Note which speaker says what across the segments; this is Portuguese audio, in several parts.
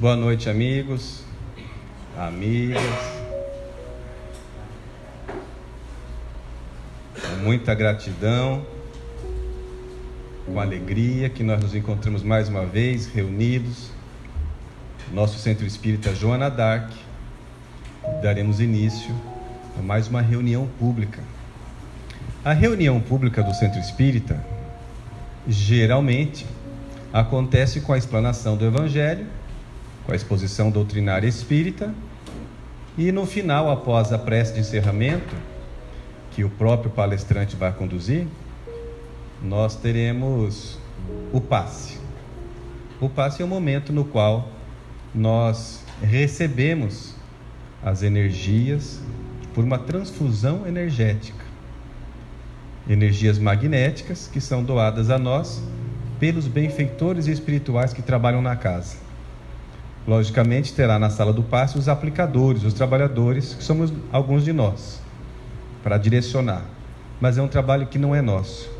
Speaker 1: Boa noite, amigos, amigas. Com muita gratidão, com alegria que nós nos encontramos mais uma vez, reunidos, no nosso Centro Espírita Joana d'Arc. Daremos início a mais uma reunião pública. A reunião pública do Centro Espírita, geralmente, acontece com a explanação do Evangelho, com a exposição doutrinária espírita, e no final, após a prece de encerramento, que o próprio palestrante vai conduzir, nós teremos o passe. O passe é o momento no qual nós recebemos as energias por uma transfusão energética. Energias magnéticas que são doadas a nós pelos benfeitores espirituais que trabalham na casa. Logicamente, terá na sala do passe os aplicadores, os trabalhadores, que somos alguns de nós, para direcionar. Mas é um trabalho que não é nosso.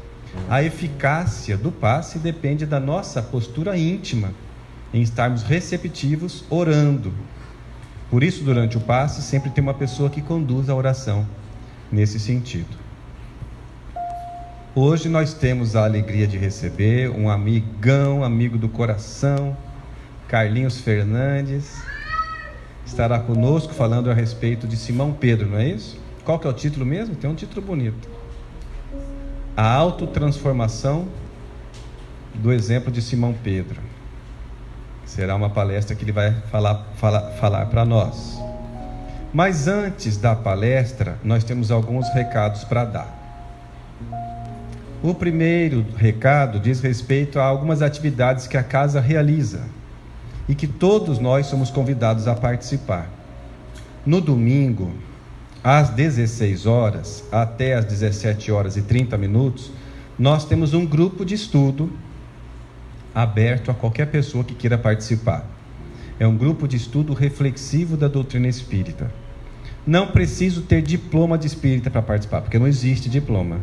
Speaker 1: A eficácia do passe depende da nossa postura íntima, em estarmos receptivos, orando. Por isso, durante o passe, sempre tem uma pessoa que conduz a oração nesse sentido. Hoje nós temos a alegria de receber um amigão, amigo do coração, Carlinhos Fernandes. Estará conosco falando a respeito de Simão Pedro, não é isso? Qual que é o título mesmo? Tem um título bonito: A autotransformação do exemplo de Simão Pedro. Será uma palestra que ele vai falar para nós. Mas antes da palestra, nós temos alguns recados para dar. O primeiro recado diz respeito a algumas atividades que a casa realiza e que todos nós somos convidados a participar. No domingo, às 16 horas até às 17 horas e 30 minutos, nós temos um grupo de estudo aberto a qualquer pessoa que queira participar. É um grupo de estudo reflexivo da doutrina espírita. Não preciso ter diploma de espírita para participar, porque não existe diploma.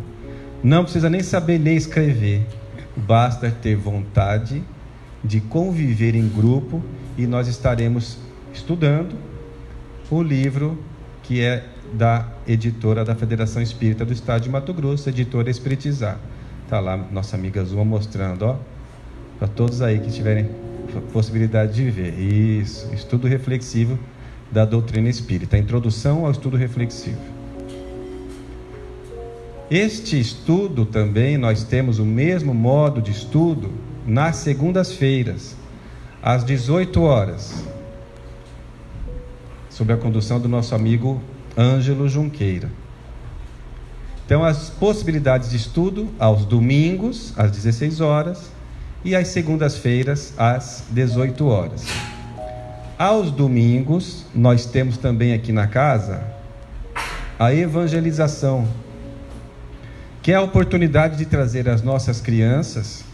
Speaker 1: Não precisa nem saber ler e escrever. Basta ter vontade de conviver em grupo, e nós estaremos estudando o livro que é da editora da Federação Espírita do Estado de Mato Grosso, editora Espiritizar. Está lá nossa amiga Zuma mostrando, ó, para todos aí que tiverem possibilidade de ver. Isso, estudo reflexivo da doutrina espírita, a introdução ao estudo reflexivo. Este estudo também, nós temos o mesmo modo de estudo nas segundas-feiras, às 18 horas, sob a condução do nosso amigo Ângelo Junqueira. Então, as possibilidades de estudo aos domingos, às 16 horas, e às segundas-feiras, às 18 horas. Aos domingos, nós temos também aqui na casa a evangelização, que é a oportunidade de trazer as nossas crianças.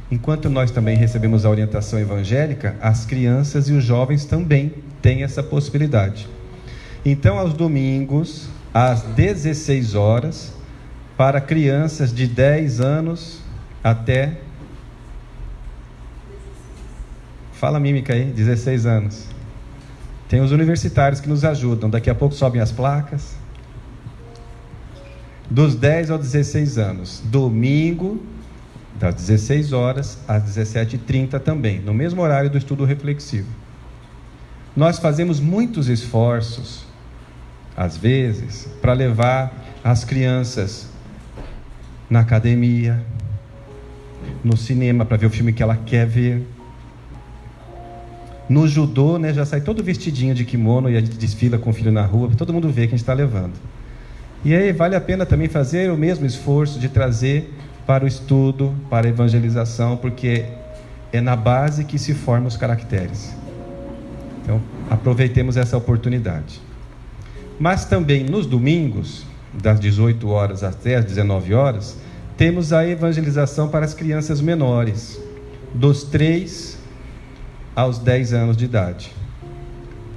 Speaker 1: Enquanto nós também recebemos a orientação evangélica, as crianças e os jovens também têm essa possibilidade. Então, aos domingos, às 16 horas, para crianças de 10 anos até... Fala mímica aí, 16 anos. Tem os universitários que nos ajudam, daqui a pouco sobem as placas. Dos 10 aos 16 anos, domingo, das 16 horas às 17h30 também, no mesmo horário do estudo reflexivo. Nós fazemos muitos esforços, às vezes, para levar as crianças na academia, no cinema, para ver o filme que ela quer ver. No judô, né, já sai todo vestidinho de kimono e a gente desfila com o filho na rua, para todo mundo ver que a gente está levando. E aí vale a pena também fazer o mesmo esforço de trazer para o estudo, para a evangelização, porque é na base que se formam os caracteres. Então, aproveitemos essa oportunidade. Mas também nos domingos, das 18 horas até as 19 horas, temos a evangelização para as crianças menores, dos 3 aos 10 anos de idade.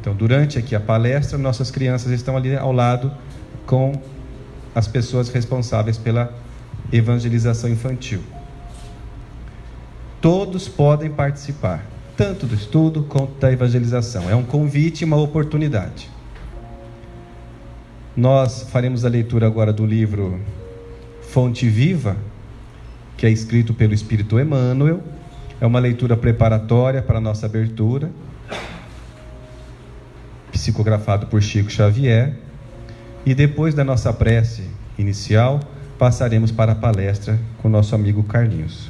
Speaker 1: Então, durante aqui a palestra, nossas crianças estão ali ao lado com as pessoas responsáveis pela evangelização infantil. Todos podem participar. tanto do estudo quanto da evangelização. É um convite e uma oportunidade. Nós faremos a leitura agora do livro Fonte Viva, que é escrito pelo Espírito Emmanuel. É uma leitura preparatória para a nossa abertura, psicografado por Chico Xavier. E depois da nossa prece inicial, passaremos para a palestra com o nosso amigo Carlinhos.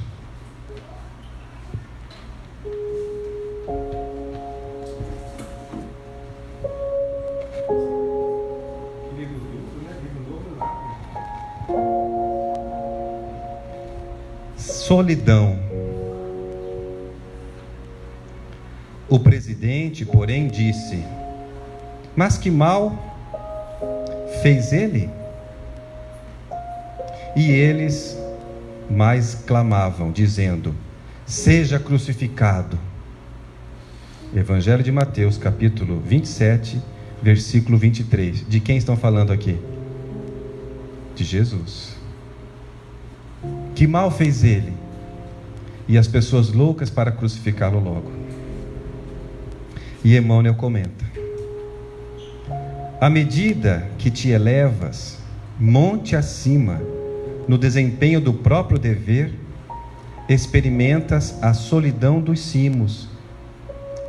Speaker 1: Solidão. O presidente, porém, disse: mas que mal fez ele? E eles mais clamavam, dizendo: seja crucificado. Evangelho de Mateus, capítulo 27, versículo 23. De quem estão falando aqui? De Jesus. Que mal fez ele? E as pessoas loucas para crucificá-lo logo. E Emmanuel comenta: à medida que te elevas monte acima no desempenho do próprio dever, experimentas a solidão dos cimos,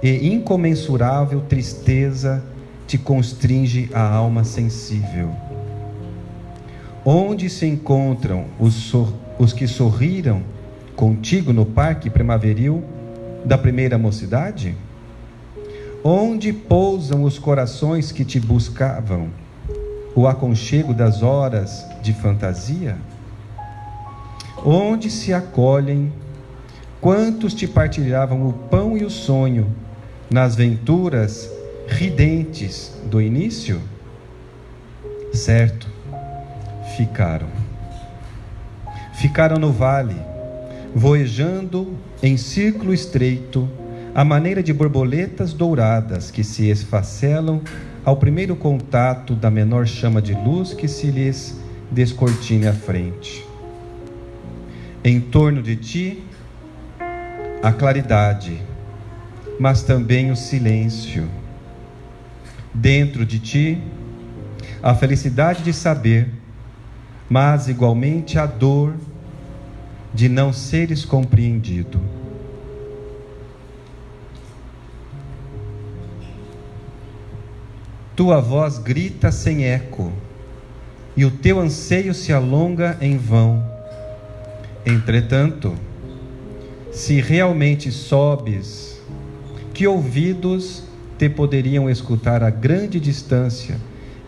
Speaker 1: e incomensurável tristeza te constringe a alma sensível. Onde se encontram os que sorriram contigo no parque primaveril da primeira mocidade? Onde pousam os corações que te buscavam o aconchego das horas de fantasia? Onde se acolhem quantos te partilhavam o pão e o sonho nas venturas ridentes do início? Certo, ficaram no vale, voejando em círculo estreito, à maneira de borboletas douradas que se esfacelam ao primeiro contato da menor chama de luz que se lhes descortine à frente. Em torno de ti, a claridade, mas também o silêncio. Dentro de ti, a felicidade de saber, mas igualmente a dor de não seres compreendido. Tua voz grita sem eco, e o teu anseio se alonga em vão. Entretanto, se realmente sobes, que ouvidos te poderiam escutar a grande distância,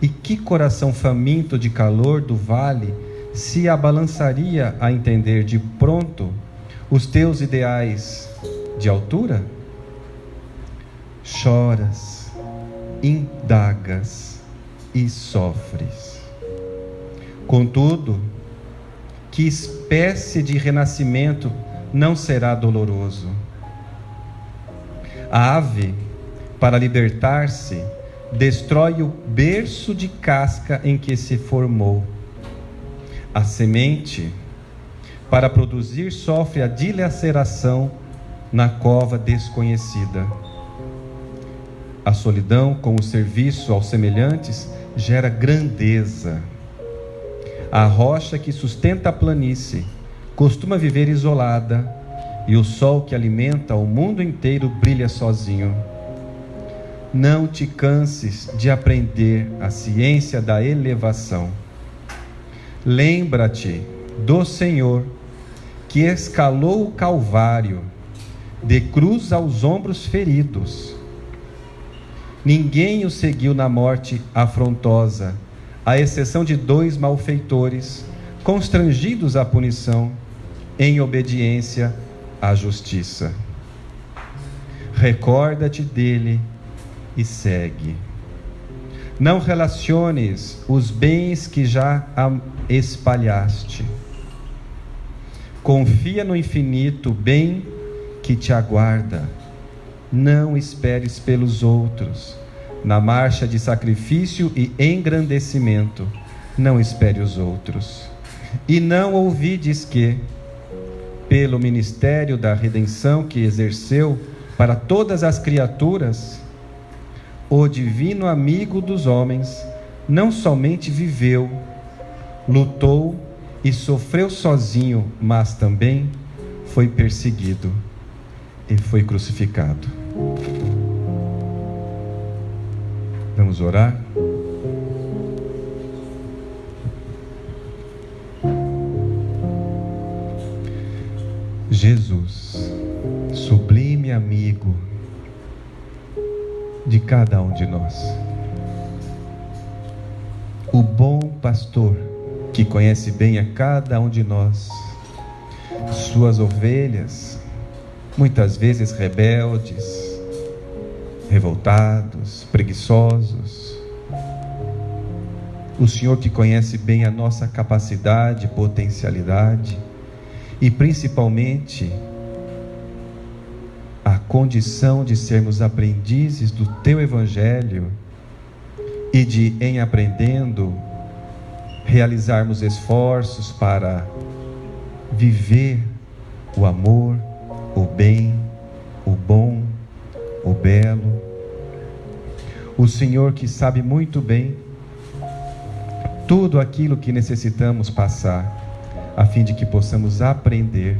Speaker 1: e que coração faminto de calor do vale se abalançaria a entender de pronto os teus ideais de altura? Choras, indagas e sofres. Contudo, que espécie de renascimento não será doloroso? A ave, para libertar-se, destrói o berço de casca em que se formou. A semente, para produzir, sofre a dilaceração na cova desconhecida. A solidão, com o serviço aos semelhantes, gera grandeza. A rocha que sustenta a planície costuma viver isolada, e o sol que alimenta o mundo inteiro brilha sozinho. Não te canses de aprender a ciência da elevação. Lembra-te do Senhor, que escalou o Calvário, de cruz aos ombros feridos. Ninguém o seguiu na morte afrontosa, à exceção de 2 malfeitores, constrangidos à punição, em obediência à justiça. Recorda-te dele e segue. Não relaciones os bens que já espalhaste. Confia no infinito bem que te aguarda. Não esperes pelos outros. Na marcha de sacrifício e engrandecimento, não espere os outros. E não ouvides que, pelo ministério da redenção que exerceu para todas as criaturas, o divino amigo dos homens não somente viveu, lutou e sofreu sozinho, mas também foi perseguido e foi crucificado. Vamos orar? Jesus, sublime amigo de cada um de nós, o bom pastor que conhece bem a cada um de nós, suas ovelhas, muitas vezes rebeldes, revoltados, preguiçosos. O Senhor que conhece bem a nossa capacidade, potencialidade e principalmente a condição de sermos aprendizes do Teu Evangelho e de, em aprendendo, realizarmos esforços para viver o amor, o bem, o bom, o belo. O Senhor que sabe muito bem tudo aquilo que necessitamos passar, a fim de que possamos aprender.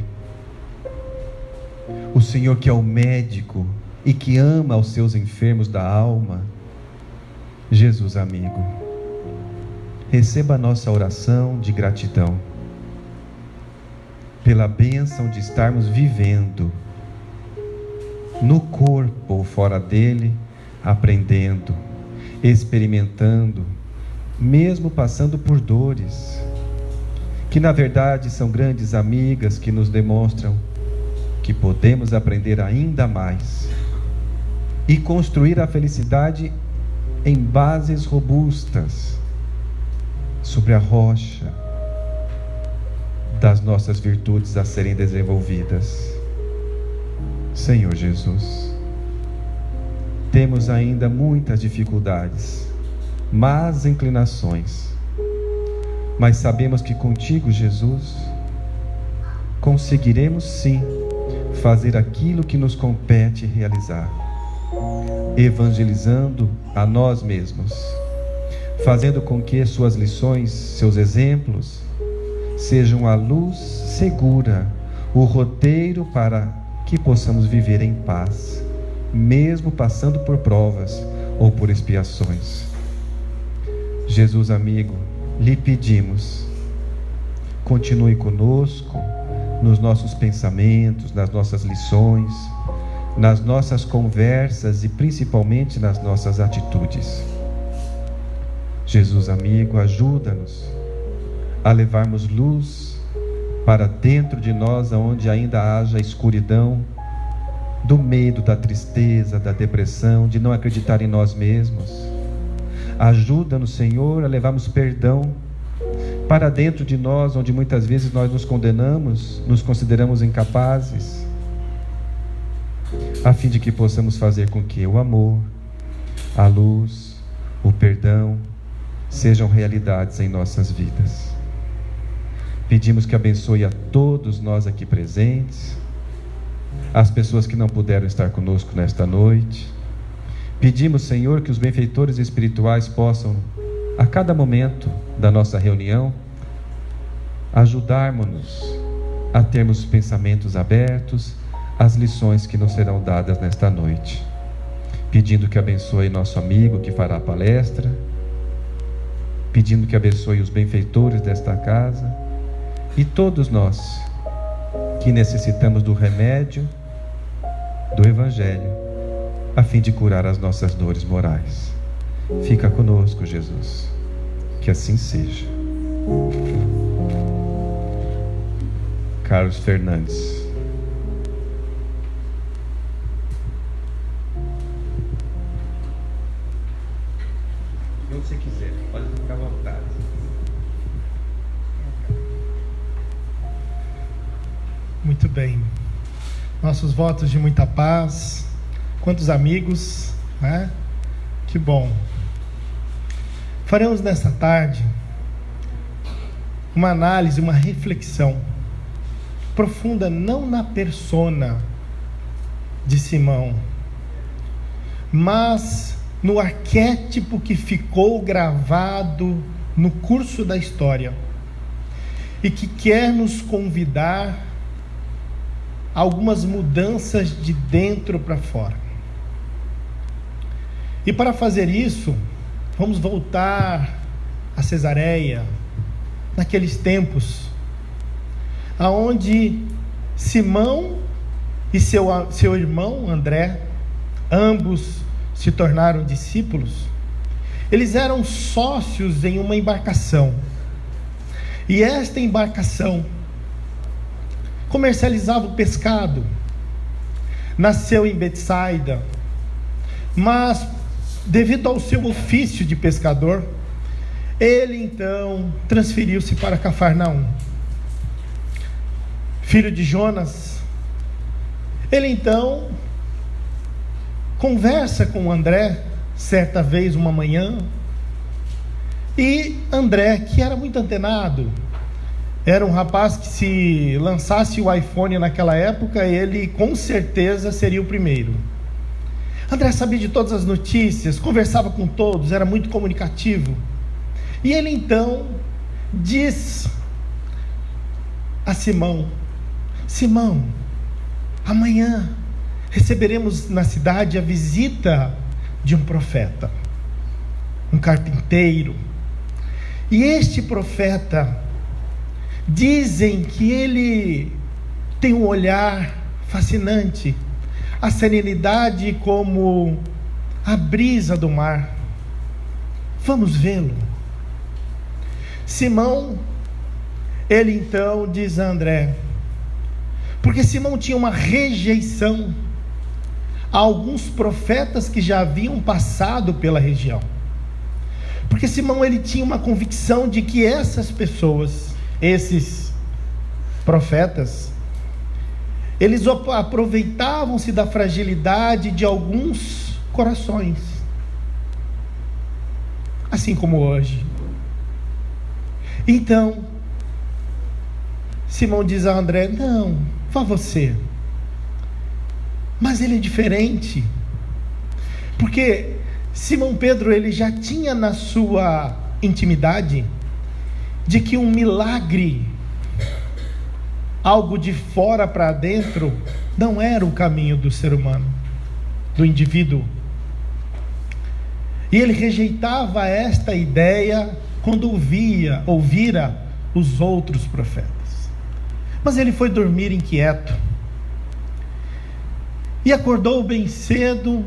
Speaker 1: O Senhor que é o médico e que ama os seus enfermos da alma. Jesus amigo, receba a nossa oração de gratidão pela bênção de estarmos vivendo no corpo ou fora dele, aprendendo, experimentando, mesmo passando por dores, que na verdade são grandes amigas que nos demonstram que podemos aprender ainda mais e construir a felicidade em bases robustas, sobre a rocha das nossas virtudes a serem desenvolvidas. Senhor Jesus, temos ainda muitas dificuldades, más inclinações, mas sabemos que contigo, Jesus, conseguiremos sim fazer aquilo que nos compete realizar, evangelizando a nós mesmos, fazendo com que suas lições, seus exemplos, sejam a luz segura, o roteiro para que possamos viver em paz, mesmo passando por provas ou por expiações. Jesus amigo, lhe pedimos, continue conosco nos nossos pensamentos, nas nossas lições, nas nossas conversas e principalmente nas nossas atitudes. Jesus amigo, ajuda-nos a levarmos luz para dentro de nós, onde ainda haja escuridão do medo, da tristeza, da depressão, de não acreditar em nós mesmos. Ajuda-nos, Senhor, a levarmos perdão para dentro de nós, onde muitas vezes nós nos condenamos, nos consideramos incapazes, a fim de que possamos fazer com que o amor, a luz, o perdão sejam realidades em nossas vidas. Pedimos que abençoe a todos nós aqui presentes, as pessoas que não puderam estar conosco nesta noite. Pedimos, Senhor, que os benfeitores espirituais possam, a cada momento da nossa reunião, ajudarmos-nos a termos pensamentos abertos às lições que nos serão dadas nesta noite. Pedindo que abençoe nosso amigo que fará a palestra, pedindo que abençoe os benfeitores desta casa e todos nós que necessitamos do remédio do Evangelho, a fim de curar as nossas dores morais. Fica conosco, Jesus, que assim seja. Carlos Fernandes. Onde você quiser, pode ficar à vontade.
Speaker 2: Muito bem. Nossos votos de muita paz. Quantos amigos, né? Que bom. Faremos nesta tarde uma análise, uma reflexão profunda, não na persona de Simão, mas no arquétipo que ficou gravado no curso da história e que quer nos convidar a algumas mudanças de dentro para fora. E para fazer isso, vamos voltar a Cesareia, naqueles tempos, aonde Simão e seu irmão André, ambos se tornaram discípulos. Eles eram sócios em uma embarcação, e esta embarcação comercializava o pescado. Nasceu em Betsaida, mas devido ao seu ofício de pescador, ele então transferiu-se para Cafarnaum. Filho de Jonas, ele então conversa com André, certa vez, uma manhã, e André, que era muito antenado, era um rapaz que, se lançasse o iPhone naquela época, ele com certeza seria o primeiro. André sabia de todas as notícias, conversava com todos, era muito comunicativo. E ele então diz a Simão: Simão, amanhã receberemos na cidade a visita de um profeta, um carpinteiro. E este profeta, dizem que ele tem um olhar fascinante, a serenidade como a brisa do mar. Vamos vê-lo. Simão, ele então diz a André, porque Simão tinha uma rejeição a alguns profetas que já haviam passado pela região, porque Simão, ele tinha uma convicção de que essas pessoas, esses profetas, eles aproveitavam-se da fragilidade de alguns corações, assim como hoje. Então Simão diz a André: não, vá você. Mas ele é diferente, porque Simão Pedro, ele já tinha na sua intimidade de que um milagre, algo de fora para dentro, não era o caminho do ser humano, do indivíduo. E ele rejeitava esta ideia quando ouvira os outros profetas. Mas ele foi dormir inquieto e acordou bem cedo,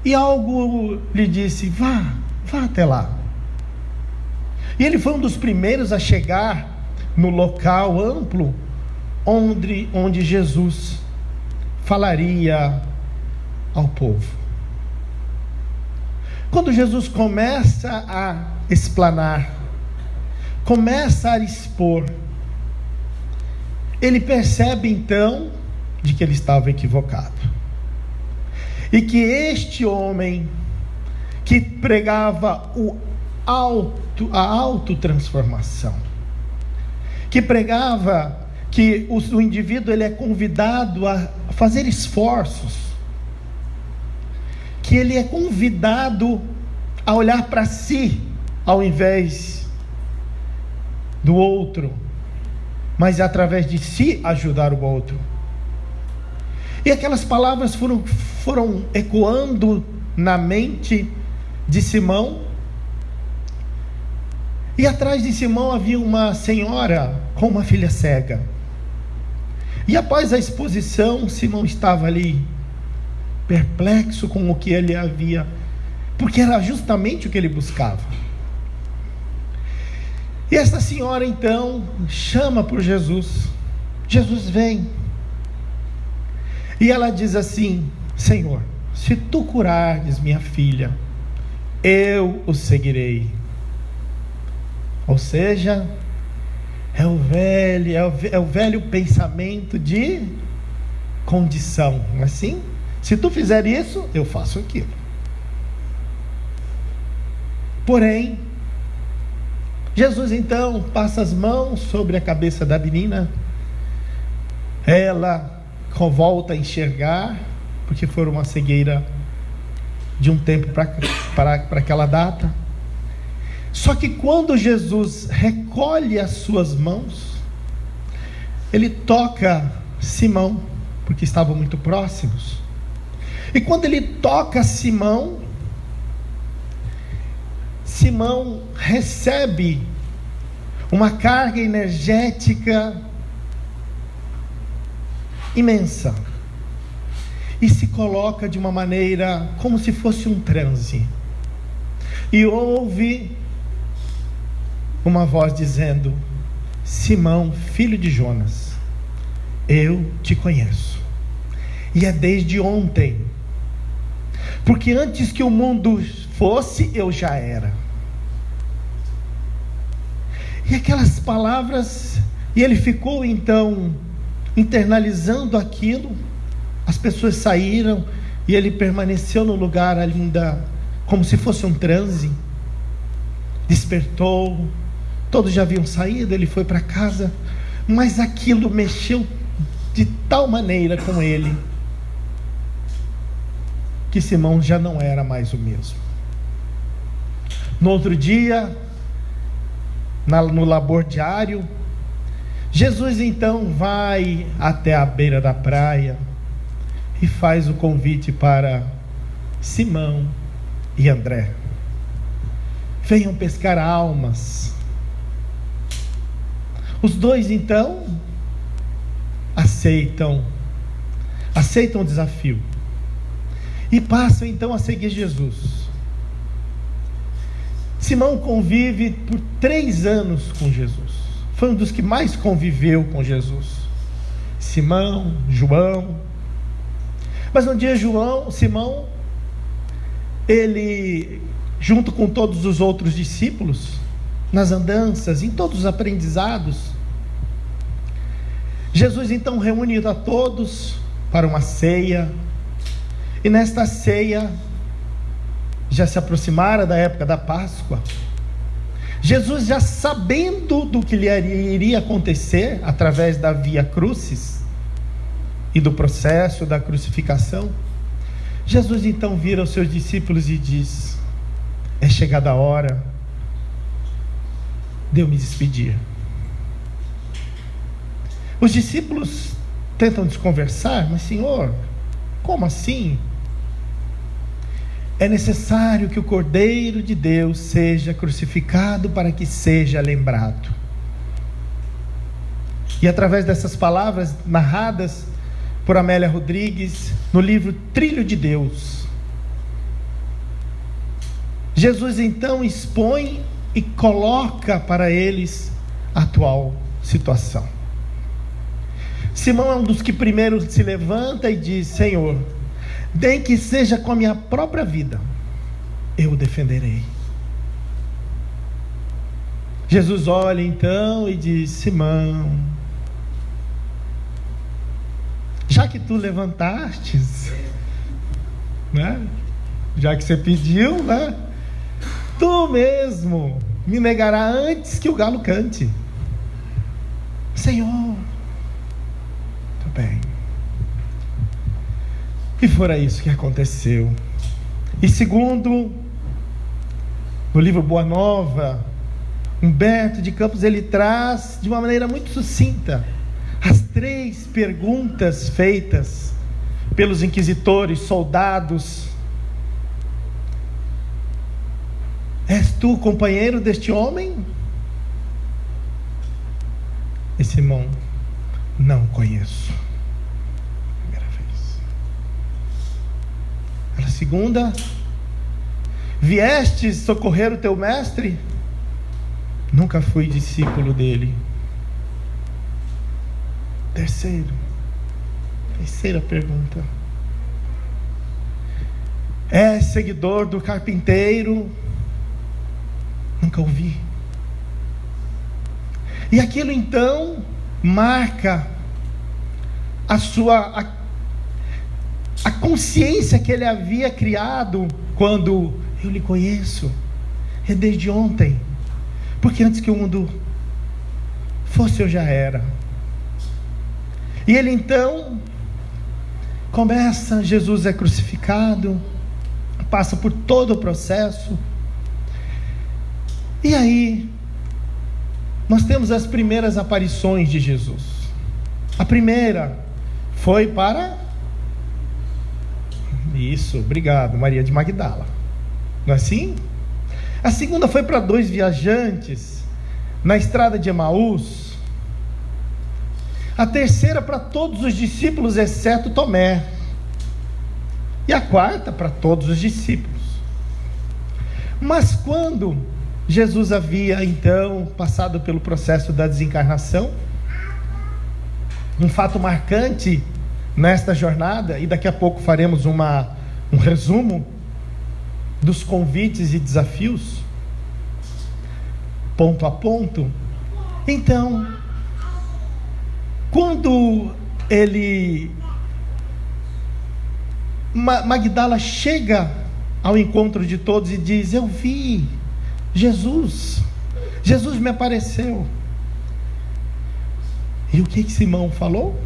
Speaker 2: e algo lhe disse: vá até lá. E ele foi um dos primeiros a chegar no local amplo onde Jesus falaria ao povo. Quando Jesus começa a explanar, começa a expor, ele percebe então de que ele estava equivocado, e que este homem que pregava a autotransformação, que pregava que o indivíduo, ele é convidado a fazer esforços, que ele é convidado a olhar para si ao invés do outro, mas através de si ajudar o outro. E aquelas palavras foram ecoando na mente de Simão. E atrás de Simão havia uma senhora com uma filha cega. E após a exposição, Simão estava ali, perplexo com o que ele havia, porque era justamente o que ele buscava. E esta senhora então chama por Jesus. Jesus vem. E ela diz assim: Senhor, se tu curares minha filha, eu o seguirei. Ou seja, é o velho pensamento de condição, não é assim? Se tu fizer isso, eu faço aquilo. Porém, Jesus então passa as mãos sobre a cabeça da menina. Ela volta a enxergar, porque foi uma cegueira de um tempo para aquela data. Só que quando Jesus recolhe as suas mãos, ele toca Simão, porque estavam muito próximos. E quando ele toca Simão, Simão recebe uma carga energética imensa e se coloca de uma maneira como se fosse um transe, e ouve uma voz dizendo: Simão, filho de Jonas, eu te conheço, e é desde ontem, porque antes que o mundo fosse, eu já era. E aquelas palavras, e ele ficou então internalizando aquilo. As pessoas saíram e ele permaneceu no lugar ainda como se fosse um transe. Despertou, todos já haviam saído, ele foi para casa, mas aquilo mexeu de tal maneira com ele que Simão já não era mais o mesmo. No outro dia, no labor diário, Jesus então vai até a beira da praia e faz o convite para Simão e André: venham pescar almas. Os dois então aceitam o desafio e passam então a seguir Jesus. Simão convive por 3 anos com Jesus, foi um dos que mais conviveu com Jesus. Simão, João. Mas um dia Simão, ele, junto com todos os outros discípulos, nas andanças, em todos os aprendizados, Jesus então reúne a todos para uma ceia. E nesta ceia, já se aproximara da época da Páscoa. Jesus, já sabendo do que lhe iria acontecer através da Via Crucis e do processo da crucificação, Jesus então vira aos seus discípulos e diz: é chegada a hora de eu me despedir. Os discípulos tentam desconversar: mas Senhor, como assim? É necessário que o Cordeiro de Deus seja crucificado para que seja lembrado. E através dessas palavras narradas por Amélia Rodrigues no livro Trilho de Deus, Jesus então expõe e coloca para eles a atual situação. Simão é um dos que primeiro se levanta e diz: Senhor, nem que seja com a minha própria vida, eu o defenderei. Jesus olha então e diz: Simão, já que tu levantastes, né? Já que você pediu, né? Tu mesmo me negará antes que o galo cante. Senhor, tudo bem. E fora isso que aconteceu. E segundo, no livro Boa Nova, Humberto de Campos, ele traz de uma maneira muito sucinta as 3 perguntas feitas pelos inquisitores, soldados. És tu companheiro deste homem? E Simão: não conheço. A segunda: viestes socorrer o teu mestre? Nunca fui discípulo dele. Terceira pergunta: és seguidor do carpinteiro? Nunca ouvi. E aquilo então marca a consciência que ele havia criado quando: eu lhe conheço, é desde ontem, porque antes que o mundo fosse eu já era. E ele então começa, Jesus é crucificado, passa por todo o processo, e aí nós temos as primeiras aparições de Jesus. A primeira foi para... Isso, obrigado, Maria de Magdala. Não é assim? A segunda foi para 2 viajantes na estrada de Emaús. A terceira para todos os discípulos, exceto Tomé. E a quarta para todos os discípulos. Mas quando Jesus havia então passado pelo processo da desencarnação, um fato marcante nesta jornada, e daqui a pouco faremos um resumo dos convites e desafios, ponto a ponto. Então, quando Magdala chega ao encontro de todos e diz: eu vi Jesus me apareceu. E o que Simão falou?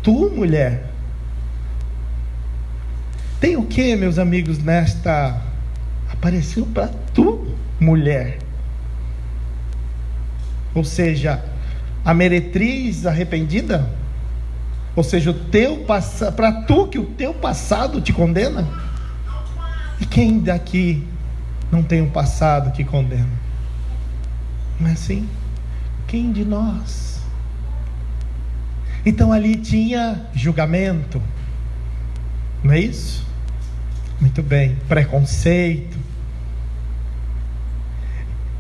Speaker 2: Tu, mulher, tem o que, meus amigos, nesta... Apareceu para tu, mulher. Ou seja, a meretriz arrependida? Ou seja, para tu que o teu passado te condena? E quem daqui não tem um passado que condena? Não é assim? Quem de nós? Então ali tinha julgamento, não é isso? Muito bem, preconceito.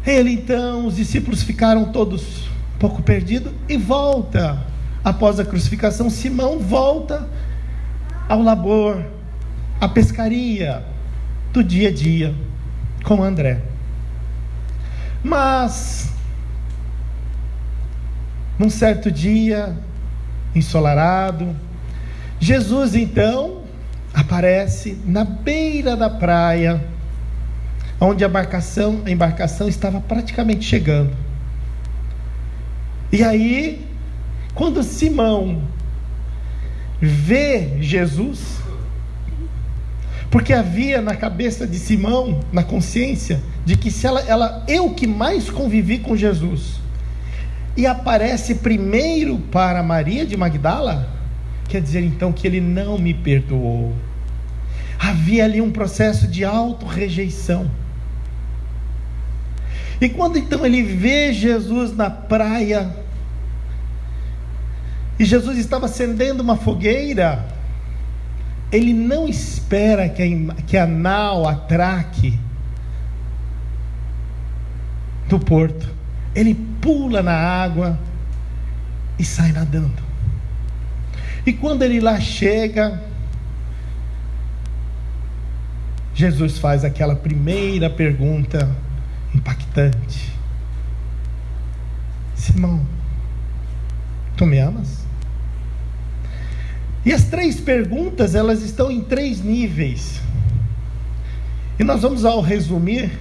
Speaker 2: Então, os discípulos ficaram todos um pouco perdidos e volta, após a crucificação, Simão volta ao labor, à pescaria do dia a dia com André. Mas, num certo dia ensolarado, Jesus então aparece na beira da praia, onde a embarcação estava praticamente chegando. E aí, quando Simão vê Jesus, porque havia na cabeça de Simão, na consciência, de que se eu que mais convivi com Jesus, e aparece primeiro para Maria de Magdala, quer dizer então que ele não me perdoou. Havia ali um processo de auto-rejeição. E quando então ele vê Jesus na praia, e Jesus estava acendendo uma fogueira, ele não espera que a nau atraque do porto. Ele pula na água e sai nadando. E quando ele lá chega, Jesus faz aquela primeira pergunta impactante: Simão, tu me amas? E as 3 perguntas, elas estão em 3 níveis. E nós vamos, ao resumir,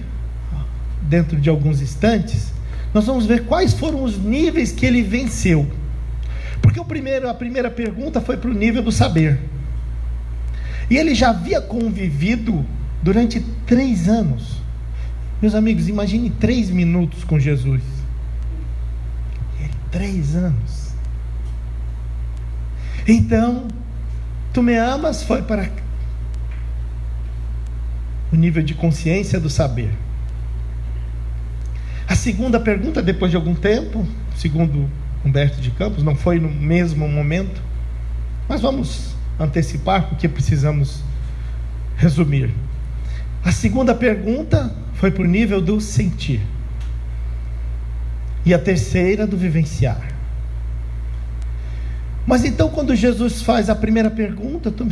Speaker 2: dentro de alguns instantes, nós vamos ver quais foram os níveis que ele venceu. Porque a primeira pergunta foi para o nível do saber. E ele já havia convivido durante 3 anos. Meus amigos, imagine 3 minutos com Jesus. 3 anos. Então, tu me amas foi para o nível de consciência do saber. A segunda pergunta, depois de algum tempo, segundo Humberto de Campos, não foi no mesmo momento, mas vamos antecipar porque precisamos resumir. A segunda pergunta foi para o nível do sentir, e a terceira do vivenciar. Mas então, quando Jesus faz a primeira pergunta: tu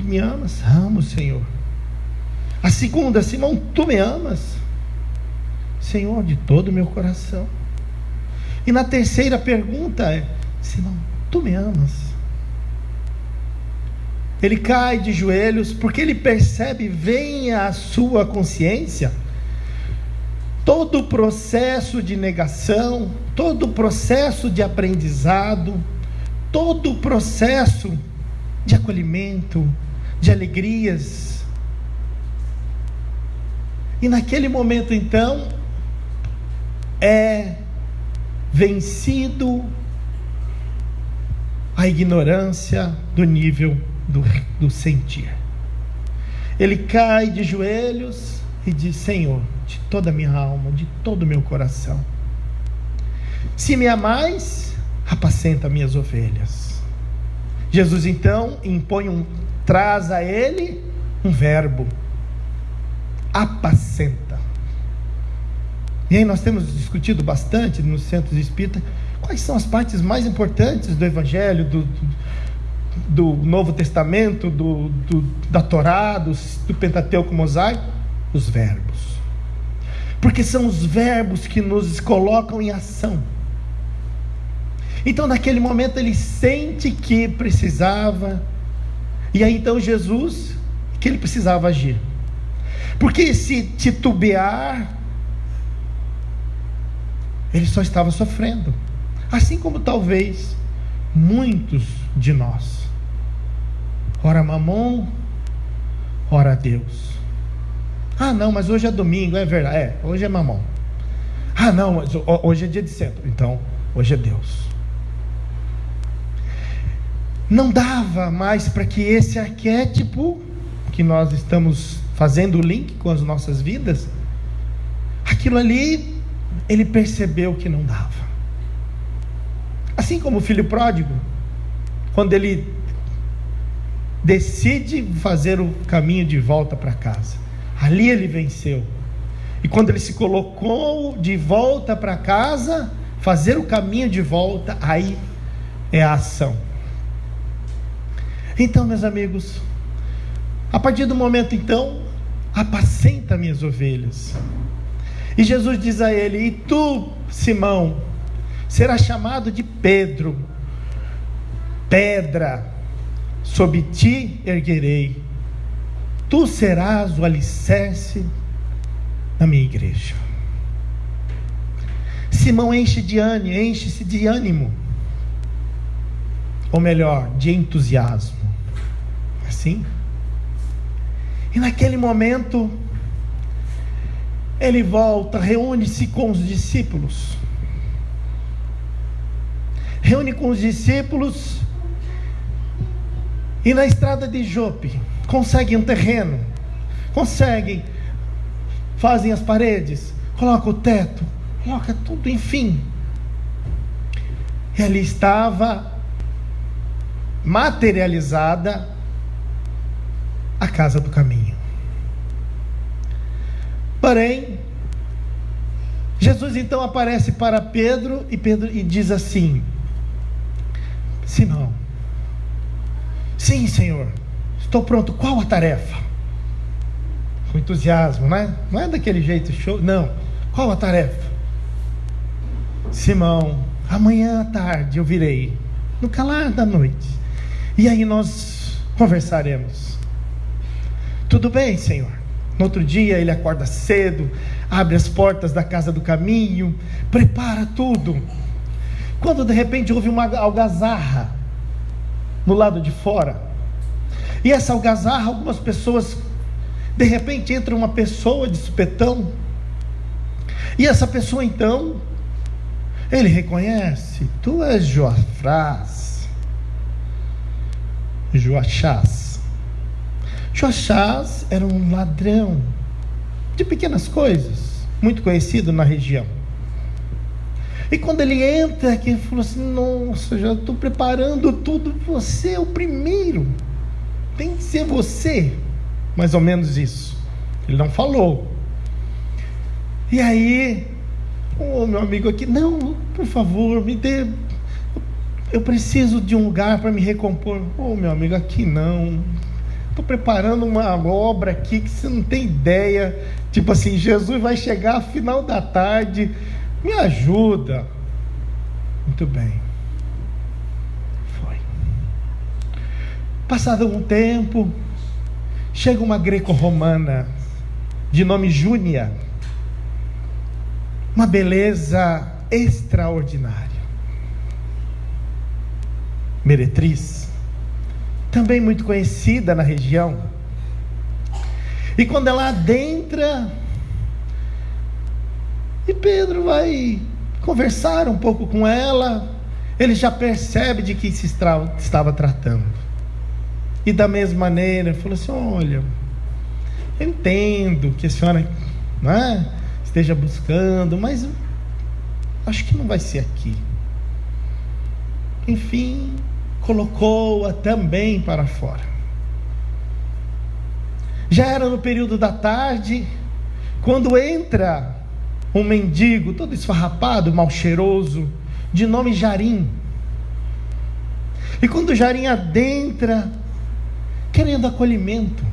Speaker 2: me amas? Amo, Senhor. A segunda: Simão, tu me amas? Senhor, de todo o meu coração. E na terceira pergunta é: Simão, tu me amas? Ele cai de joelhos, porque ele percebe, vem à sua consciência todo o processo de negação, todo o processo de aprendizado, todo o processo de acolhimento, de alegrias. E naquele momento então é vencido a ignorância do nível do sentir. Ele cai de joelhos e diz: Senhor, de toda a minha alma, de todo o meu coração, se me amais, apacenta minhas ovelhas. Jesus então traz a ele um verbo: apacenta. E aí nós temos discutido bastante nos centros espíritas quais são as partes mais importantes do Evangelho, do Novo Testamento, da Torá, do Pentateuco Mosaico. Os verbos, porque são os verbos que nos colocam em ação. Então naquele momento ele sente que precisava, e aí então Jesus, que ele precisava agir, porque se titubear, ele só estava sofrendo, assim como talvez muitos de nós. Ora mamon, ora Deus. Ah não, mas hoje é domingo, é verdade, hoje é mamon. Ah não, mas hoje é dia de centro, então hoje é Deus. Não dava mais para que esse arquétipo, que nós estamos fazendo o link com as nossas vidas, aquilo ali, ele percebeu que não dava. Assim como o filho pródigo, quando ele decide fazer o caminho de volta para casa, ali ele venceu. E quando ele se colocou de volta para casa, fazer o caminho de volta, aí é a ação. Então, meus amigos, a partir do momento então, apacenta minhas ovelhas. E Jesus diz a ele: e tu, Simão, serás chamado de Pedro, pedra, sob ti erguerei, tu serás o alicerce da minha igreja. Simão enche-se de ânimo, ou melhor, de entusiasmo, assim. E naquele momento ele volta, reúne-se com os discípulos, e na estrada de Jope conseguem um terreno, fazem as paredes, colocam o teto, coloca tudo, enfim. E ali estava materializada a casa do caminho. Porém, Jesus então aparece para Pedro e diz assim: Simão, sim, Senhor, estou pronto, qual a tarefa? Com entusiasmo, né? Não é daquele jeito show, não. Qual a tarefa? Simão, amanhã à tarde eu virei, no calar da noite, e aí nós conversaremos. Tudo bem, Senhor. No outro dia ele acorda cedo, abre as portas da casa do caminho, prepara tudo. Quando de repente houve uma algazarra no lado de fora, e essa algazarra, algumas pessoas, de repente entra uma pessoa de supetão, e essa pessoa então, ele reconhece: tu és Joachás. Joachás era um ladrão de pequenas coisas, muito conhecido na região. E quando ele entra aqui, ele falou assim: nossa, já estou preparando tudo, você é o primeiro, tem que ser você. Mais ou menos isso. Ele não falou. E aí, meu amigo aqui: não, por favor, me dê, eu preciso de um lugar para me recompor. Meu amigo, aqui não, estou preparando uma obra aqui que você não tem ideia. Tipo assim, Jesus vai chegar no final da tarde, me ajuda. Muito bem. Foi. Passado algum tempo, chega uma greco-romana de nome Júnia, uma beleza extraordinária. meretriz, também muito conhecida na região. E quando ela adentra, e Pedro vai conversar um pouco com ela, ele já percebe de que se estava tratando. E da mesma maneira, falou assim: olha, eu entendo que a senhora, né, esteja buscando, mas acho que não vai ser aqui. Enfim, colocou-a também para fora. Já era no período da tarde, quando entra um mendigo todo esfarrapado, mal cheiroso, de nome Jarim. E quando Jarim adentra, querendo acolhimento,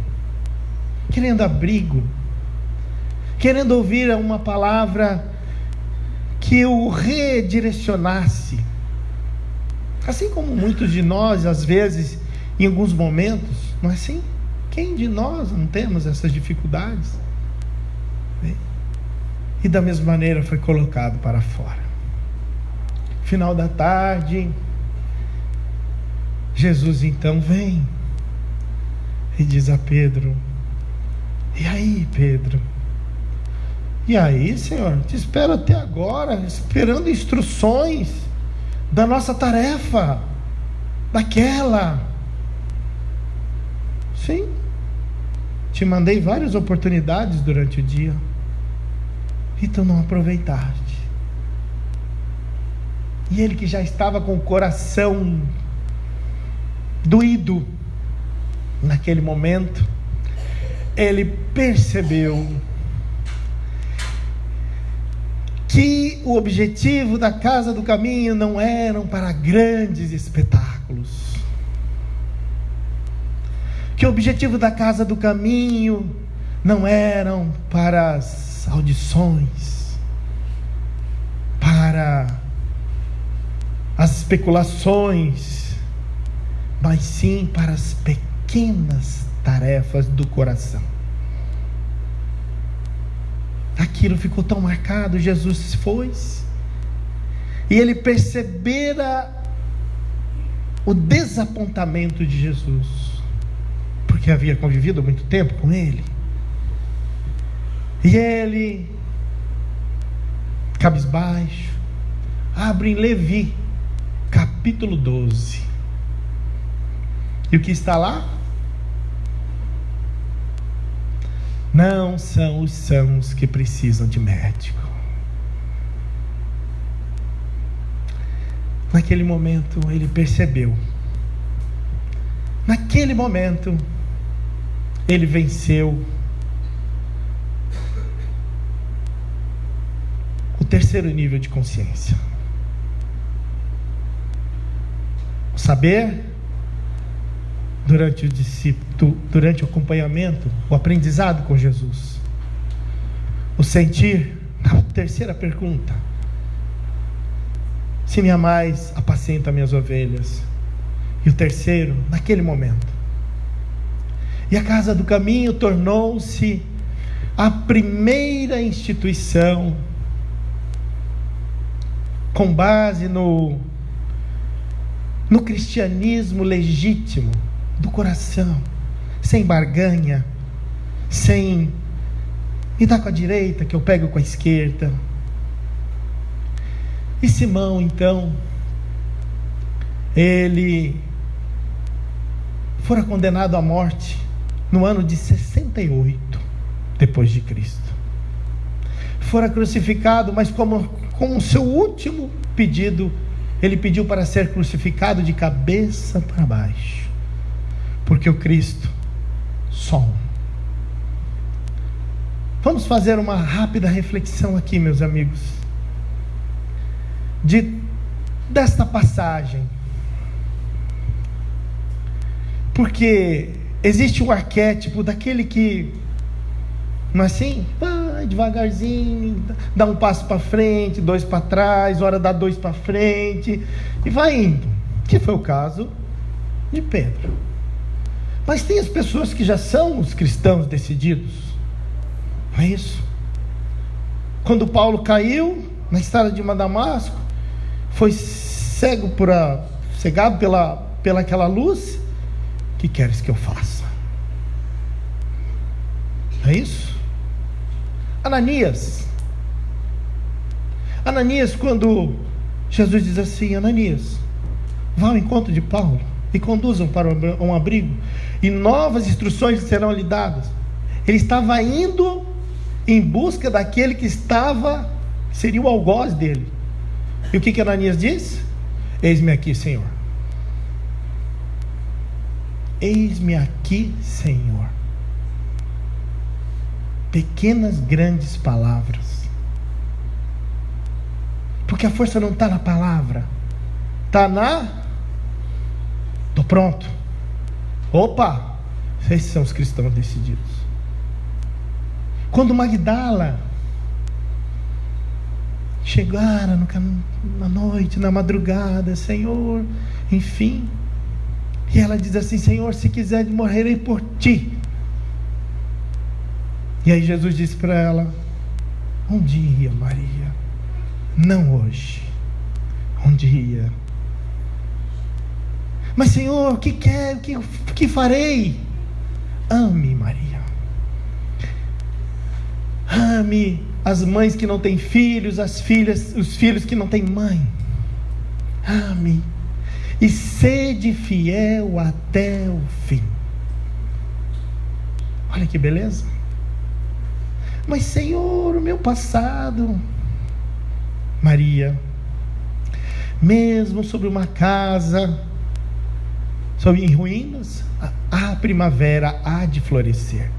Speaker 2: querendo abrigo, querendo ouvir uma palavra que o redirecionasse, assim como muitos de nós, às vezes, em alguns momentos, não é assim? Quem de nós não temos essas dificuldades? E da mesma maneira foi colocado para fora. Final da tarde, Jesus então vem e diz a Pedro: e aí, Pedro? E aí, Senhor? Te espero até agora, esperando instruções da nossa tarefa, daquela. Sim, te mandei várias oportunidades durante o dia e tu não aproveitaste. E ele, que já estava com o coração doído naquele momento, ele percebeu que o objetivo da Casa do Caminho não eram para grandes espetáculos, que o objetivo da Casa do Caminho não eram para as audições, para as especulações, mas sim para as pequenas tarefas do coração. Aquilo ficou tão marcado. Jesus foi, e ele percebera o desapontamento de Jesus, porque havia convivido muito tempo com ele. E ele, cabisbaixo, abre em Levi, capítulo 12. E o que está lá? Não são os sãos que precisam de médico. Naquele momento ele percebeu. Naquele momento ele venceu o terceiro nível de consciência. O saber, durante o acompanhamento, o aprendizado com Jesus. O sentir, na terceira pergunta: se me amais, apacenta minhas ovelhas. E o terceiro, naquele momento. E a Casa do Caminho tornou-se a primeira instituição com base no cristianismo legítimo, do coração, sem barganha, sem me dá com a direita que eu pego com a esquerda. E Simão, então, ele fora condenado à morte no ano de 68 depois de Cristo. Fora crucificado, mas como o seu último pedido, ele pediu para ser crucificado de cabeça para baixo, porque o Cristo só um. Vamos fazer uma rápida reflexão aqui, meus amigos, desta passagem, porque existe um arquétipo daquele que, não é assim? Vai devagarzinho, dá um passo para frente, dois para trás, hora dá dois para frente, e vai indo, que foi o caso de Pedro. Mas tem as pessoas que já são os cristãos decididos, não é isso? Quando Paulo caiu na estrada de Damasco, foi cegado pela aquela luz, o que queres que eu faça? É isso? Ananias, quando Jesus diz assim: Ananias, vá ao encontro de Paulo e conduzam para um abrigo, e novas instruções serão lhe dadas. Ele estava indo em busca daquele que seria o algoz dele. E o que Ananias diz? Eis-me aqui, Senhor. Eis-me aqui, Senhor. Pequenas, grandes palavras. Porque a força não está na palavra, está estou pronto. Opa, esses são os cristãos decididos. Quando Magdala chegara na noite, na madrugada, Senhor, enfim, e ela diz assim: Senhor, se quiser, morrerei por ti. E aí Jesus disse para ela: um dia, Maria, não hoje, um dia. Mas Senhor, o que quer? O que farei? Ame, Maria. Ame as mães que não têm filhos, os filhos que não têm mãe. Ame e sede fiel até o fim. Olha que beleza. Mas Senhor, o meu passado. Maria, mesmo sobre uma casa em ruínas, a primavera há de florescer.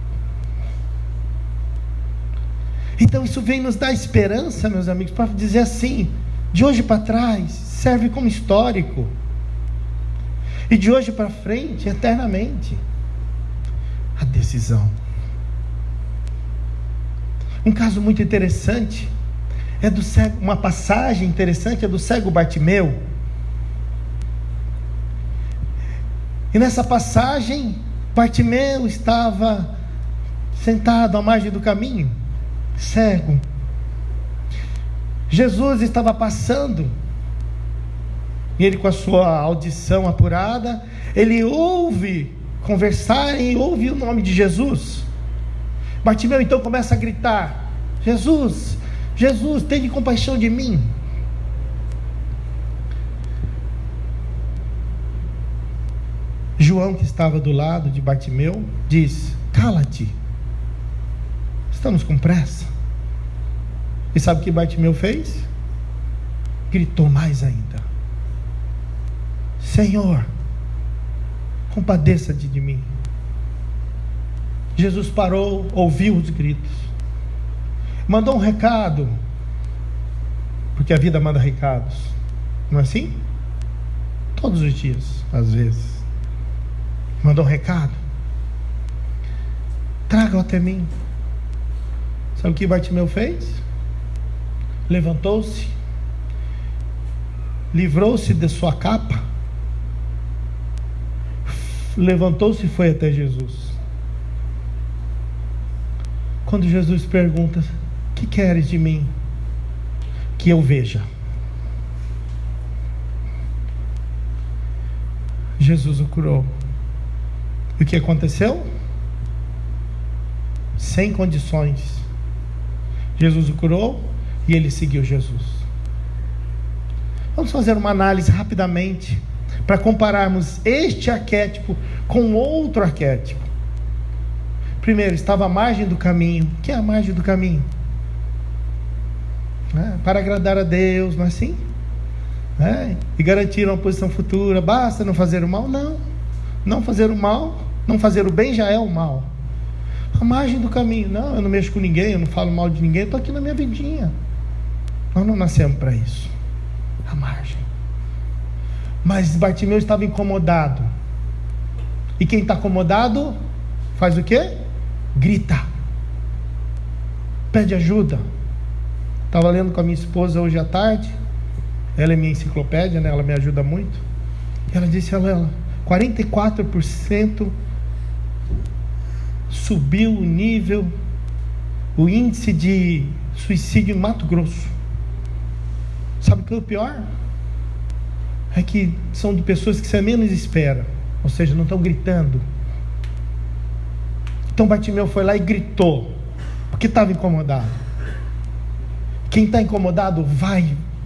Speaker 2: Então isso vem nos dar esperança, meus amigos, para dizer assim: de hoje para trás serve como histórico, e de hoje para frente, eternamente, a decisão. Um caso muito interessante é do cego, uma passagem interessante é do cego Bartimeu. E nessa passagem, Bartimeu estava sentado à margem do caminho, cego. Jesus estava passando, e ele, com a sua audição apurada, ele ouve conversarem e ouve o nome de Jesus. Bartimeu então começa a gritar: Jesus, Jesus, tenha compaixão de mim. João, que estava do lado de Bartimeu, diz: cala-te, estamos com pressa. E sabe o que Bartimeu fez? Gritou mais ainda: Senhor, compadeça-te de mim. Jesus parou, ouviu os gritos, mandou um recado, porque a vida manda recados, não é assim? Todos os dias, às vezes. Mandou um recado: traga-o até mim. Sabe o que Bartimeu fez? Levantou-se, livrou-se de sua capa, levantou-se e foi até Jesus. Quando Jesus pergunta: o que queres de mim? Que eu veja. Jesus o curou. E o que aconteceu? Sem condições, Jesus o curou e ele seguiu Jesus. Vamos fazer uma análise rapidamente para compararmos este arquétipo com outro arquétipo. Primeiro, estava à margem do caminho. O que é a margem do caminho? Para agradar a Deus, não é assim? E garantir uma posição futura. Basta não fazer o mal? Não fazer o mal, não fazer o bem já é o mal. A margem do caminho. Não, eu não mexo com ninguém, eu não falo mal de ninguém, eu estou aqui na minha vidinha. Nós não nascemos para isso. A margem. Mas Bartimeu estava incomodado. E quem está acomodado faz o quê? Grita, pede ajuda. Estava lendo com a minha esposa hoje à tarde. Ela é minha enciclopédia, né? Ela me ajuda muito. E ela disse: ela 44% subiu o nível, o índice de suicídio em Mato Grosso. Sabe o que é o pior? é que são de pessoas que você menos espera, ou seja, não estão gritando. Então Bartimeu foi lá e gritou, porque estava incomodado. Quem está incomodado,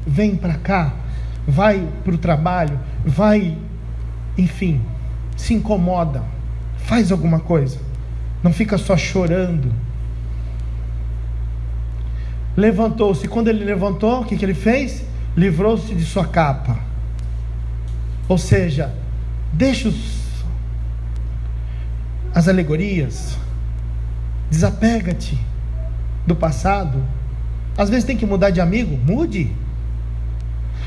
Speaker 2: vem para cá, vai para o trabalho, vai, enfim, se incomoda, faz alguma coisa, não fica só chorando. Levantou-se. Quando ele levantou, o que ele fez? Livrou-se de sua capa. Ou seja, deixa as alegorias, desapega-te do passado. Às vezes tem que mudar de amigo, mude.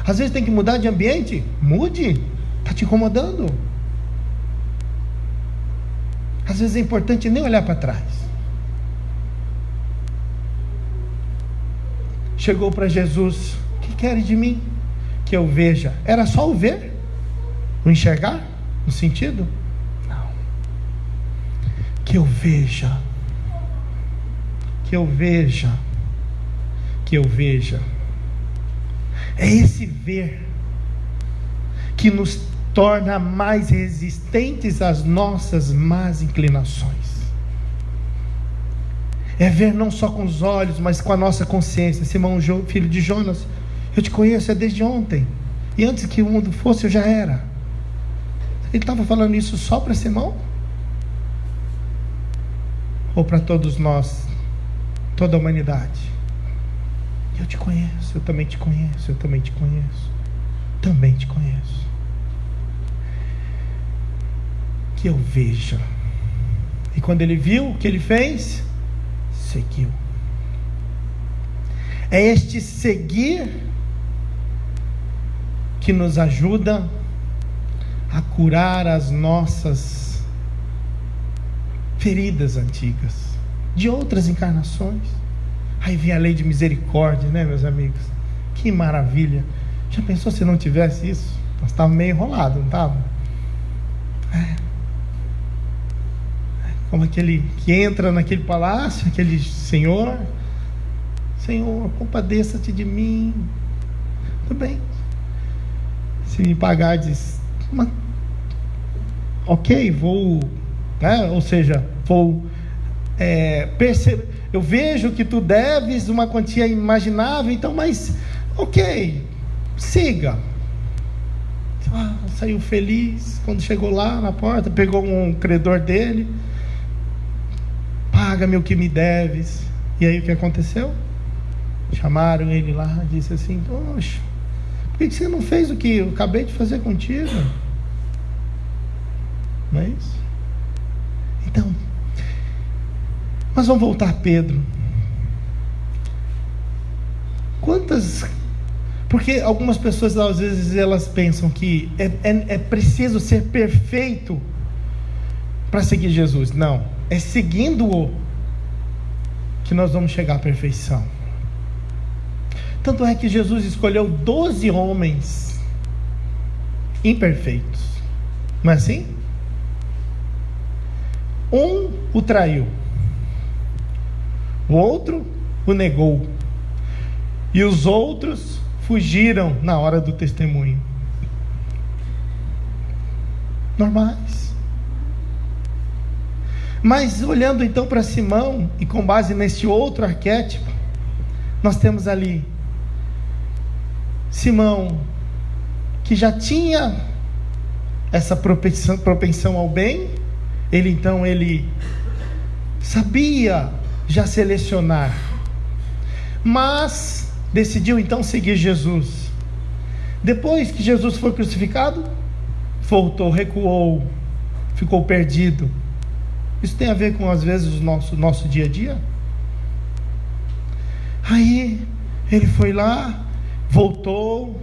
Speaker 2: Às vezes tem que mudar de ambiente, mude. Está te incomodando. Às vezes é importante nem olhar para trás. Chegou para Jesus: o que queres de mim? Que eu veja. Era só o ver? O enxergar? No sentido? Não. Que eu veja. Que eu veja. Que eu veja. É esse ver que nos torna mais resistentes às nossas más inclinações. É ver não só com os olhos, mas com a nossa consciência. Simão, filho de Jonas, eu te conheço desde ontem, e antes que o mundo fosse eu já era. Ele estava falando isso só para Simão? Ou para todos nós, toda a humanidade? Eu te conheço, eu também te conheço, eu também te conheço, também te conheço. Que eu veja. E quando ele viu, o que ele fez? Seguiu. É este seguir que nos ajuda a curar as nossas feridas antigas, de outras encarnações. Aí vem a lei de misericórdia, né, meus amigos? Que maravilha! Já pensou se não tivesse isso? Nós estávamos meio enrolados, não estávamos? Como aquele que entra naquele palácio, aquele Senhor, compadeça-te de mim. Tudo bem. Se me pagardes, ok, vou, né? Ou seja, vou perceber. Eu vejo que tu deves uma quantia imaginável, então, mas ok, siga. Saiu feliz. Quando chegou lá na porta, pegou um credor dele: paga-me o que me deves. E aí o que aconteceu? Chamaram ele lá, disse assim: poxa, por que você não fez o que eu acabei de fazer contigo? Não é isso? Então, mas vamos voltar a Pedro. Porque algumas pessoas às vezes elas pensam que é preciso ser perfeito para seguir Jesus. Não, é seguindo-o que nós vamos chegar à perfeição. Tanto é que Jesus escolheu 12 homens imperfeitos, não é assim? Um o traiu, o outro o negou, e os outros fugiram na hora do testemunho. Normais. Mas olhando então para Simão, e com base nesse outro arquétipo, nós temos ali Simão, que já tinha essa propensão ao bem. Ele sabia já selecionar, mas decidiu então seguir Jesus. Depois que Jesus foi crucificado, voltou, recuou, ficou perdido. Isso tem a ver com, às vezes, o nosso dia a dia. Aí ele foi lá, voltou,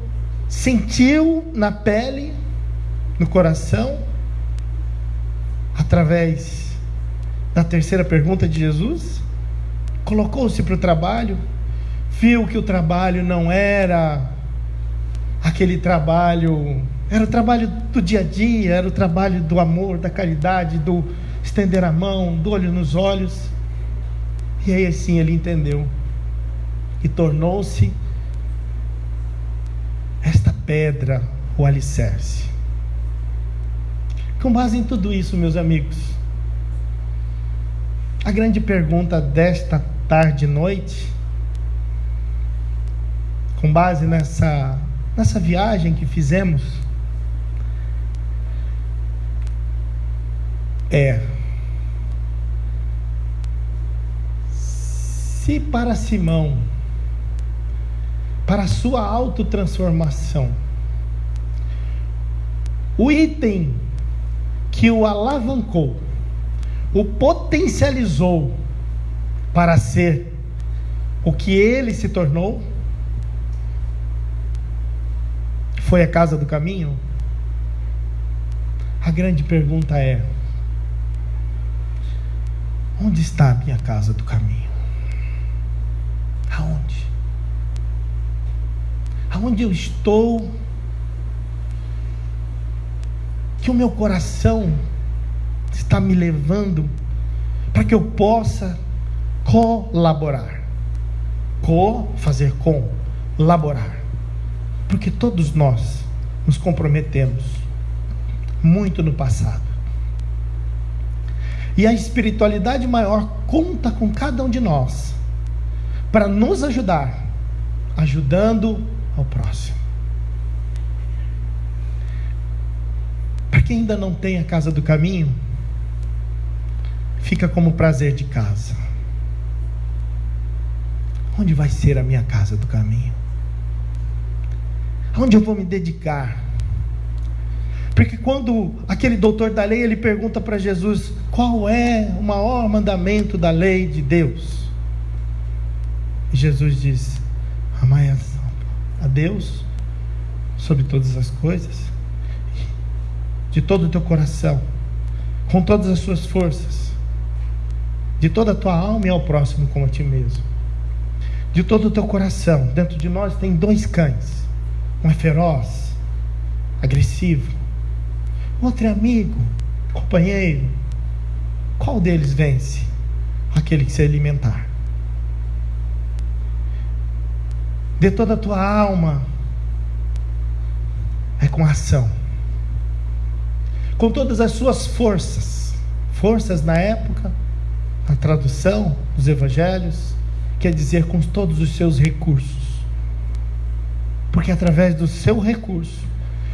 Speaker 2: sentiu na pele, no coração, através da terceira pergunta de Jesus, colocou-se para o trabalho, viu que o trabalho não era aquele trabalho, era o trabalho do dia a dia, era o trabalho do amor, da caridade, do estender a mão, do olho nos olhos. E aí assim ele entendeu e tornou-se esta pedra o alicerce. Com base em tudo isso, meus amigos, a grande pergunta desta tarde e noite, com base nessa viagem que fizemos, é: se para Simão, para a sua autotransformação, o item que o alavancou, o potencializou para ser o que ele se tornou, foi a casa do caminho, a grande pergunta é: onde está a minha casa do caminho? Aonde? Aonde eu estou? Que o meu coração está me levando para que eu possa colaborar. Fazer com, laborar. Porque todos nós nos comprometemos muito no passado. E a espiritualidade maior conta com cada um de nós para nos ajudar, ajudando ao próximo. Para quem ainda não tem a casa do caminho, fica como prazer de casa. Onde vai ser a minha casa do caminho? Onde eu vou me dedicar? Porque quando aquele doutor da lei, ele pergunta para Jesus: qual é o maior mandamento da lei de Deus? E Jesus diz: amai a Deus sobre todas as coisas, de todo o teu coração, com todas as suas forças, de toda a tua alma, e ao próximo como a ti mesmo. De todo o teu coração. Dentro de nós tem dois cães. Um é feroz, agressivo, o outro é amigo, companheiro. Qual deles vence? Aquele que se alimentar. De toda a tua alma, é com ação, com todas as suas forças na época, na tradução dos evangelhos, quer dizer com todos os seus recursos, porque através do seu recurso,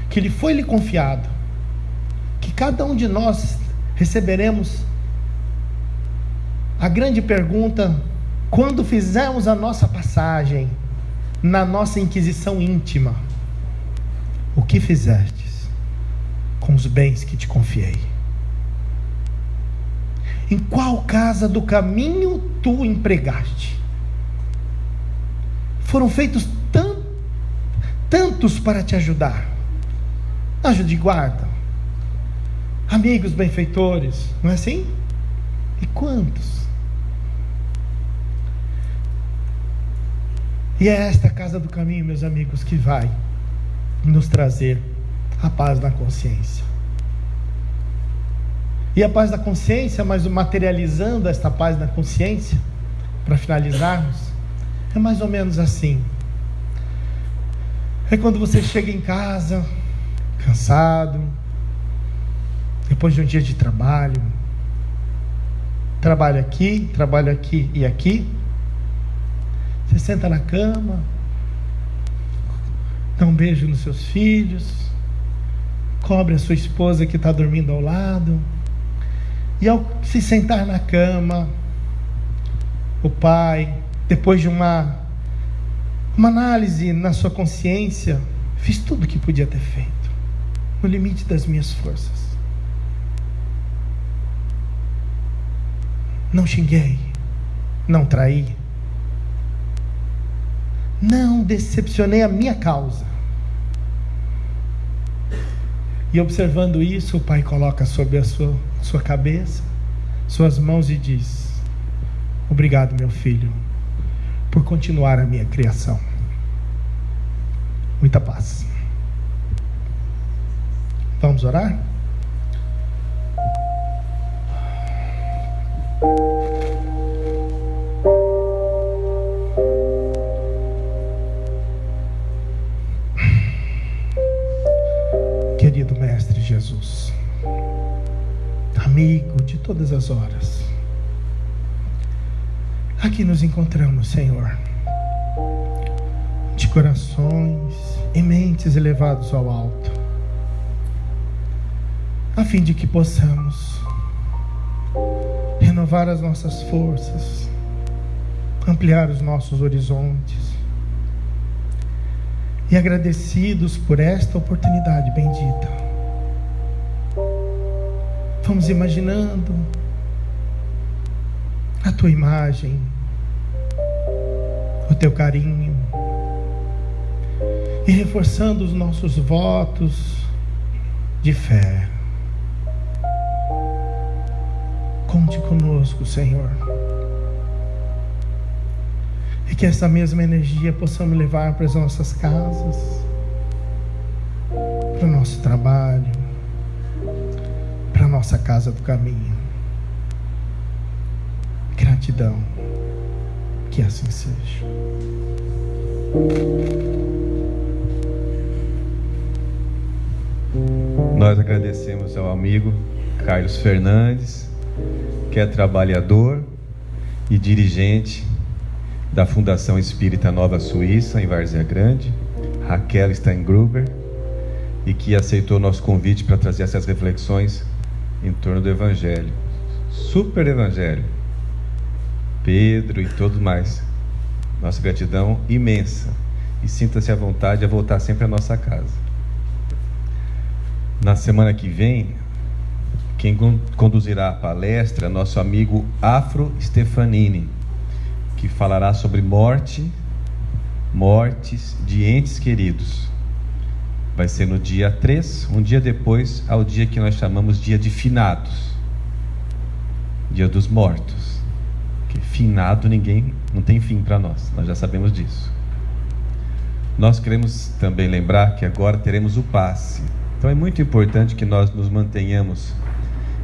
Speaker 2: que lhe foi confiado, que cada um de nós receberemos a grande pergunta, quando fizermos a nossa passagem, na nossa inquisição íntima: o que fizestes com os bens que te confiei? Em qual casa do caminho tu empregaste? Foram feitos tantos para te ajudar: anjo de guarda, amigos benfeitores, não é assim? E quantos? E é esta casa do caminho, meus amigos, que vai nos trazer a paz na consciência. E a paz da consciência, mas materializando esta paz na consciência, para finalizarmos, é mais ou menos assim. É quando você chega em casa, cansado, depois de um dia de trabalho, trabalho aqui e aqui. Você senta na cama, dá um beijo nos seus filhos, cobre a sua esposa que está dormindo ao lado, e ao se sentar na cama, o pai, depois de uma análise na sua consciência: fiz tudo o que podia ter feito, no limite das minhas forças. Não xinguei, não traí, não decepcionei a minha causa. E observando isso, o pai coloca sobre a sua cabeça, suas mãos, e diz: obrigado, meu filho, por continuar a minha criação. Muita paz. Vamos orar? amigo de todas as horas. Aqui nos encontramos, Senhor, de corações e mentes elevados ao alto, a fim de que possamos renovar as nossas forças, ampliar os nossos horizontes, e agradecidos por esta oportunidade bendita, vamos imaginando a tua imagem, o teu carinho, e reforçando os nossos votos de fé. Conte conosco, Senhor, e que essa mesma energia possamos levar para as nossas casas, para o nosso trabalho, para a nossa casa do caminho. Gratidão, que assim seja.
Speaker 1: Nós agradecemos ao amigo Carlos Fernandes, que é trabalhador e dirigente da Fundação Espírita Nova Suíça, em Várzea Grande, Raquel Steingruber, e que aceitou nosso convite para trazer essas reflexões em torno do Evangelho. Super Evangelho. Pedro e todos mais. Nossa gratidão imensa. E sinta-se à vontade a voltar sempre à nossa casa. Na semana que vem, quem conduzirá a palestra é nosso amigo Afro Stefanini, que falará sobre mortes de entes queridos. Vai ser no dia 3, um dia depois ao dia que nós chamamos dia de finados, dia dos mortos. Que finado não tem fim para nós já sabemos disso. Nós queremos também lembrar que agora teremos o passe. Então é muito importante que nós nos mantenhamos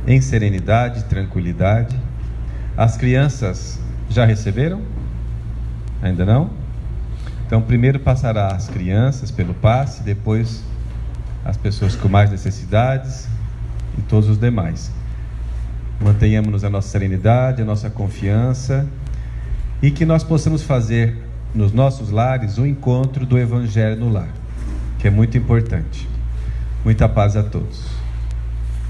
Speaker 1: em serenidade, tranquilidade. As crianças já receberam? Ainda não? Então primeiro passará as crianças pelo passe, depois as pessoas com mais necessidades e todos os demais. Mantenhamos a nossa serenidade, a nossa confiança, e que nós possamos fazer nos nossos lares o encontro do Evangelho no lar, que é muito importante. Muita paz a todos.